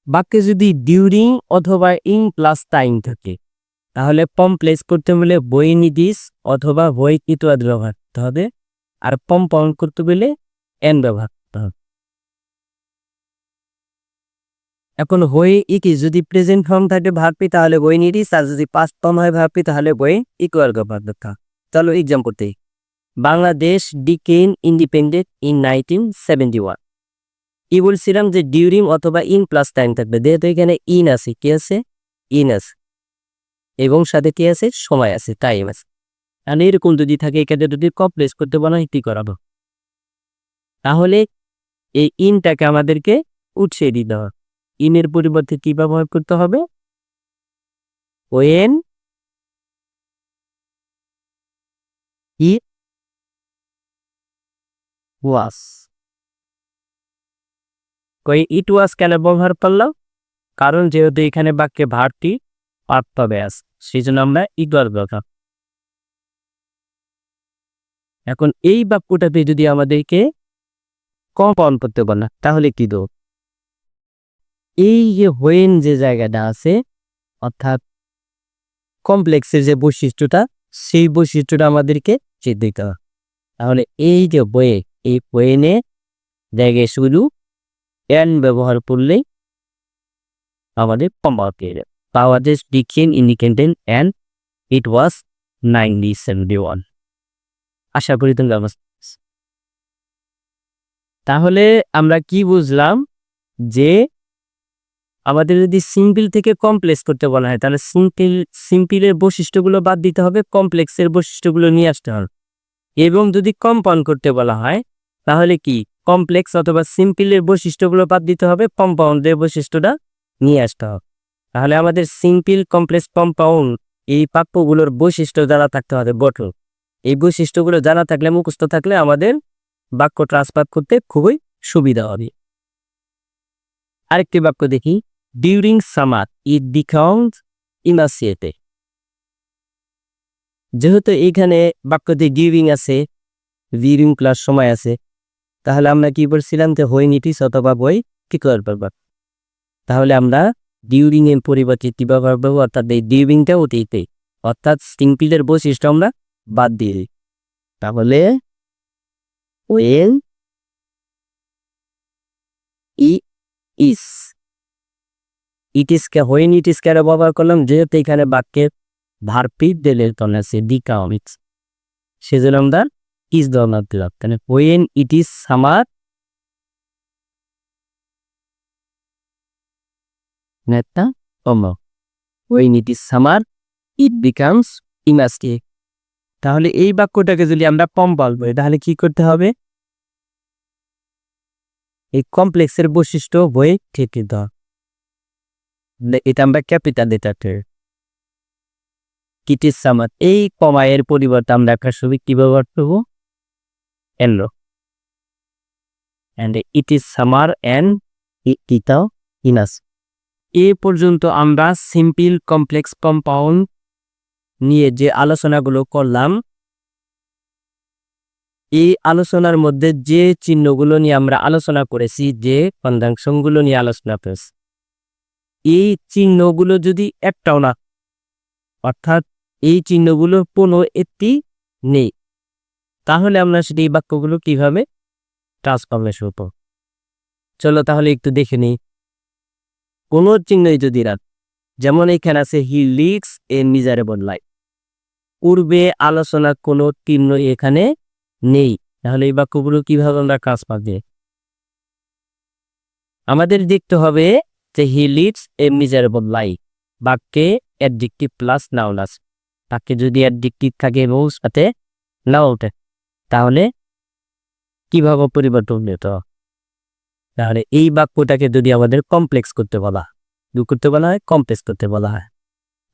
বাক্যে যদি ডিউরিং অথবা ইন প্লাস টাইম থাকে তাহলে কমপ্লেক্স করতে হলে বই নিদিস অথবা বই ইত্যাদি ব্যবহার করতে হবে, আর কম্পাউন্ড করতে হলে এন ব্যবহার করতে হবে। এখন হয়ে ইকি যদি প্রেজেন্ট ফর্ম থাকে ভার্বি তাহলে বই নিদিস, আর যদি পাস্ট ফর্ম হয় ভার্বি তাহলে বই ইকুয়াল ব্যবহার করতে হবে। চলো এক্সাম করতে। বাংলাদেশ ডিকেন ইন্ডিপেন্ডেন্ট ইন 1971। কি বলছিলাম যে ডিউরিং অথবা ইন প্লাস টাইম থাকবে, যেহেতু এখানে ইন আছে, কি আছে? ইন আছে, এবং সাথে কি আছে? সময় আছে, টাইম আছে। আর এরকম যদি থাকে এখানে যদি কমপ্লেক্স করতে বলা হয় কি করাবো? তাহলে এই ইনটাকে আমাদেরকে উঠিয়ে দিতে হবে। ইনের পরিবর্তে কি ব্যবহার করতে হবে? ওয়েন ইট ওয়াজ। ইট ওয়াজ কেন ব্যবহার করলাম? কারণ যেহেতু এখানে বাক্যে ভার্বটি পার্ট হবে আছে, সেই জন্য আমরা ইট ওয়াজ ব্যবহার। এখন এই বাক্যটাতে যদি আমাদেরকে কম্পাউন্ড করতে বলা তাহলে কি দেব? এই যে হোয়েন যে জায়গাটা আছে, অর্থাৎ কমপ্লেক্সের যে বৈশিষ্ট্যটা, সেই বৈশিষ্ট্যটা আমাদেরকে চেয়ে দিতে হবে। তাহলে এই যে বইয়ে, এই হোয়েনে জায়গায় শুধু এন ব্যবহার করলেই আমাদের কম্পাউন্ড পেয়ে যাবে। বাংলাদেশ ডিকেন ইন্ডিপেন্ডেন্ট অ্যান্ড ইট ওয়াজ 1971। আশা করি তুমি ব্যবস্থা। তাহলে আমরা কি বুঝলাম? যে আমাদের যদি সিম্পল থেকে কমপ্লেক্স করতে বলা হয় তাহলে সিম্পলের বৈশিষ্ট্যগুলো বাদ দিতে হবে, কমপ্লেক্সের বৈশিষ্ট্যগুলো নিয়ে আসতে হবে। এবং যদি কম্পাউন্ড করতে বলা হয় তাহলে কি কমপ্লেক্স অথবা সিম্পলের বৈশিষ্ট্যগুলো বাদ দিতে হবে, কম্পাউন্ডের বৈশিষ্ট্যটা নিয়ে আসতে হবে। তাহলে আমাদের সিম্পল, কমপ্লেক্স, কম্পাউন্ড এই বাক্যগুলোর বৈশিষ্ট্য জানা থাকতে হবে গঠন। এই বৈশিষ্ট্যগুলো জানা থাকলে, মুখস্থ থাকলে আমাদের বাক্য ট্রান্সফার করতে খুবই সুবিধা হবে। আরেকটি বাক্য দেখি, during summer it becomes emaciated. যেহেতু এখানে বাক্যতে ডিউরিং আছে, ডিউরিং প্লাস সময় আছে, তাহলে আমরা কি বলছিলাম যে হোয়েন ইট ইজ অথবা বই কি করবো। তাহলে আমরা ডিউরিং এর পরিবর্তে কি ব্যবহার করবো? অর্থাৎ এই ডিউরিংটা অতীতে, অর্থাৎ সিম্পলের বৈশিষ্ট্য আমরা বাদ দিয়ে দিই। তাহলে when is it is K when it ইস কেন ব্যবহার করলাম? যেহেতু এখানে বাক্যের ভার্বি ডেলের তলে আছে ডিকাউমিক্স, সেজন্য আমরা ইস ব্যবহার দিলাম। তাহলে হোয়েন ইট ইস সামার নেতা অমর, when it is summer it becomes ইমাস্টিক। তাহলে এই বাক্যটাকে যদি আমরা কম্পাউন্ড করি তাহলে কি করতে হবে? এই কমপ্লেক্সের বৈশিষ্ট্য বই ঠিক দিতে হবে। এটা আমরা ক্যাপিটাল লেটারতে ইট ইজ সামার, এই কমায়ের পরিবর্তে আমরা একটা ছবি কি ব্যবহার করবো? এনরো, and it is summer and ইটাও ইনাস। এ পর্যন্ত আমরা সিম্পল, কমপ্লেক্স, কম্পাউন্ড নিয়ে যে আলোচনাগুলো করলাম, এই আলোচনার মধ্যে যে চিহ্নগুলো নিয়ে আমরা আলোচনা করেছি, যে কনজাংশনগুলো নিয়ে আলোচনা করেছি, এই চিহ্নগুলো যদি একটাও না, অর্থাৎ এই চিহ্নগুলো কোনো একটি নেই, তাহলে আমরা সেটা এই বাক্যগুলো কিভাবে ট্রান্সফরমেশন করব। চলো তাহলে একটু দেখে নিই। কোনো চিহ্নই যদি না, যেমন এখানে আছে he leads a miserable life, পূর্বে আলোচনা কোনো চিহ্ন এখানে নেই, তাহলে এই বাক্যগুলো কিভাবে আমরা ট্রান্সফার দিই? আমাদের দেখতে হবে যে he leads a miserable life বাক্যে অ্যাডজেক্টিভ প্লাস নাউন আছে, তাকে যদি অ্যাডজেক্টিভ থাকে এবং সাথে নাউন থাকে তাহলে কিভাবে পরিবর্তন দিতে হবে? তাহলে এই বাক্যটাকে যদি আমাদের কমপ্লেক্স করতে বলা হয়, কমপ্লেক্স করতে বলা হয়,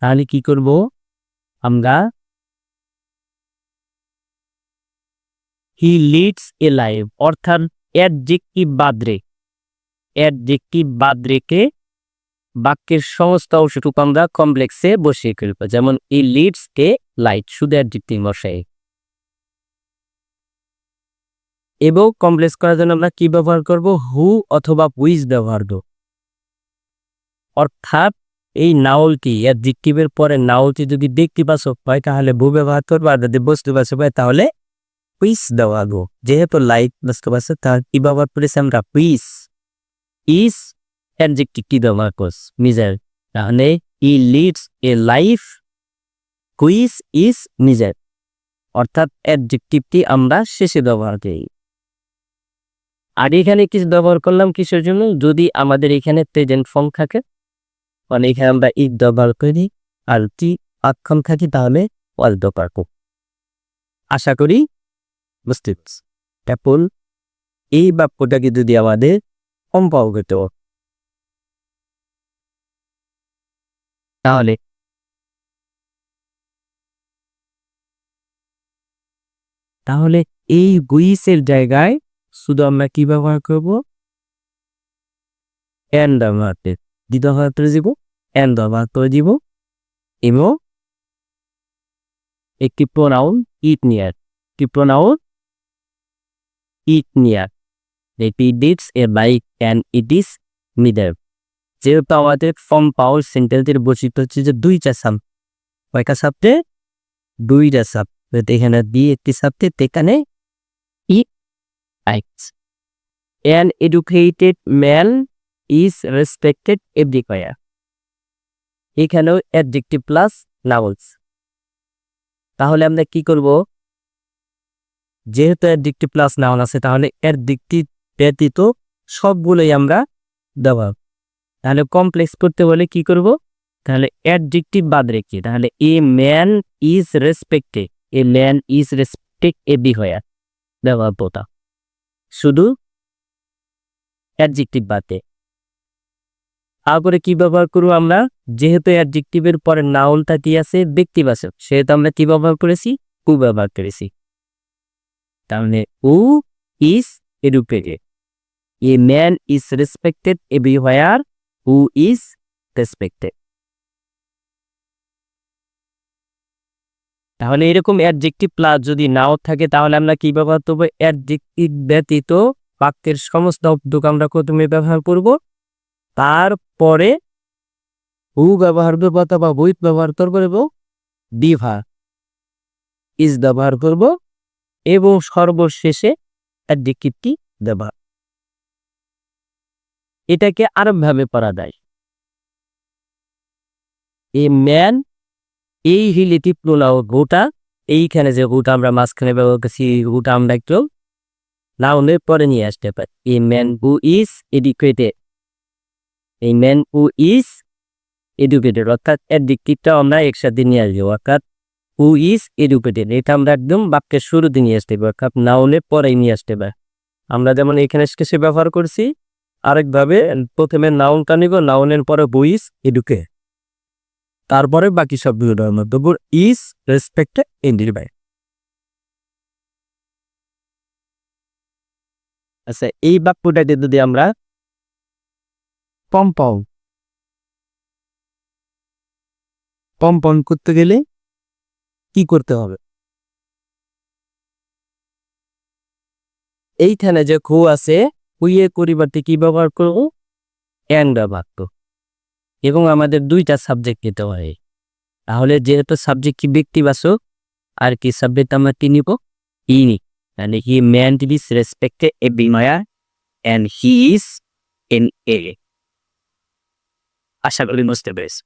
তাহলে কি করব? আমরা হি লিডস এ লাইফ অর্থাৎ অ্যাডজেক্টিভ বাদ রেখে বাক্যের সমস্ত অংশটুকু আমরা কমপ্লেক্সে বসিয়ে ফেলব। যেমন ই লিডস এ লাইফ, শুধু অ্যাডজেক্টিভ বসাই। এবং কমপ্লেক্স করার জন্য আমরা কি ব্যবহার করব? হু অথবা হুইজ ব্যবহার করব। অর্থাৎ এই নাউলটি অ্যাডজেক্টিভের পরে নাউলটি যদি ব্যক্তিবাচক হয় তাহলে ভূ ব্যবহার করবো, আর যদি বস্তুবাচক হয় তাহলে হুইচ দেওয়া গো। যেহেতু লাইক বস্তুবাচক তাহলে কি ব্যবহার করেছি আমরা হুইচ। ইজ অ্যাডজেক্টিভ কি ব্যবহার করছ নিজের, তাহলে he leads a life which is নিজের, অর্থাৎ অ্যাডজেক্টিভটি আমরা শেষে ব্যবহার করি। আর এখানে কিছু ব্যবহার করলাম কিসের জন্য, যদি আমাদের এখানে প্রেজেন্ট ফর্ম থাকে মানে এখানে আমরা ইজ ব্যবহার করি, আর কি আক্ষম থাকি তাহলে ওয়াজ ব্যবহার করব। আশা করি বুঝতে পারছি। এখন এই বাক্যটাকে যদি আমাদের সম্পর্কিত তাহলে তাহলে এই হুইচের জায়গায় শুধু আমরা কি ব্যবহার করব, এন ব্যবহার করে ব্যবহার করে দিব, এন ব্যবহার করে দিব এবং একটি প্রোনাউন ইট নিয়ার, কি প্রোনাউন ইট নিয়ার, এটি deeds A bike and it is neither. যেহেতু আমাদের ফর্ম পাওয়ার সেন্টেন্সের বৈশিষ্ট্য হচ্ছে যে দুইটা সাব, কয়টা সাবটে দুইটা সাব, এখানে বি একটি সাবটে, এখানে ই আইস। An educated man is respected everywhere. এখানেও অ্যাডজেক্টিভ প্লাস নাউন্স। তাহলে আমরা কি করব, যেহেতু অ্যাডজেক্টিভ প্লাস নাউন আছে তাহলে অ্যাডজেক্টিভ ব্যতীত সবগুলোই আমরা দেওয়া। তাহলে কমপ্লেক্স করতে বলে কি করব, তাহলে অ্যাডজেক্টিভ বাদ রেখে তাহলে a man is respected, a man is respected everywhere দেওয়া পোতা, শুধু অ্যাডজেক্টিভ বাদে। তারপরে কি ব্যবহার করব আমরা, যেহেতু অ্যাডজেক্টিভের পরে নাউনটা কি আছে ব্যক্তিবাচক, সেহেতু আমরা কি ব্যবহার করেছি হু ব্যবহার করেছি। তাহলে who is educated, a man is respected everywhere, who is respected. তাহলে এরকম অ্যাডজেক্টিভ প্লাস যদি নাও থাকে তাহলে আমরা কি ব্যবহার করবো, অ্যাডজেক্টিভ ব্যতীত বাক্যের সমস্ত শব্দ আমরা প্রথমে ব্যবহার করব, তারপরে হু ব্যবহার করবো অথবা হুইচ ব্যবহার করবো এবং ডিভার ইজ ব্যবহার করব এবং সর্বশেষে অ্যাডজেক্টিভটি ব্যবহার। এটাকে আরেকভাবে পড়া যায়, এ ম্যান এই রিলেটিভ প্রোনাউন হুটা, এইখানে যে হুটা আমরা মাঝখানে ব্যবহার করছি হুটা আমরা একটু নাউনের পরে নিয়ে আসতে পারি। A man who is educated, এই ম্যান হু ইজ এডুকেটেড অর্থাৎ অ্যাডজেক্টিভটা আমরা একসাথে নিয়ে আসবো, অর্থাৎ হু ইজ এডুকেটেড এটা আমরা একদম বাক্যের শুরুতে নিয়ে আসতে পারি, অর্থাৎ নাউনের পরে নিয়ে আসতে পারি। আমরা যেমন এখানে সে ব্যবহার করছি, আরেকভাবে প্রথমে নাউনটা নিব, নাউনের পরে হু ইজ এডুকেটেড, তারপরে বাকি শব্দগুলোর মধ্যে ইজ রেসপেক্টেড এভরিওয়্যার। আচ্ছা, এই বাক্যটাকে যদি আমরা কম্পাউন্ড করতে গেলে কি করতে হবে, এইখানে যে হু আছে হুইয়ের পরিবর্তে কি ব্যবহার করব, এন ব্যবহার করব এবং আমাদের দুইটা সাবজেক্ট নিতে হয়। তাহলে যেহেতু সাবজেক্ট কি ব্যক্তিবাচক আর কি সাবজেক্ট আমরা কি নিব, ই নি, তাহলে he man is respected everywhere and he is an a. আশা করি বুঝতে পেরেছি।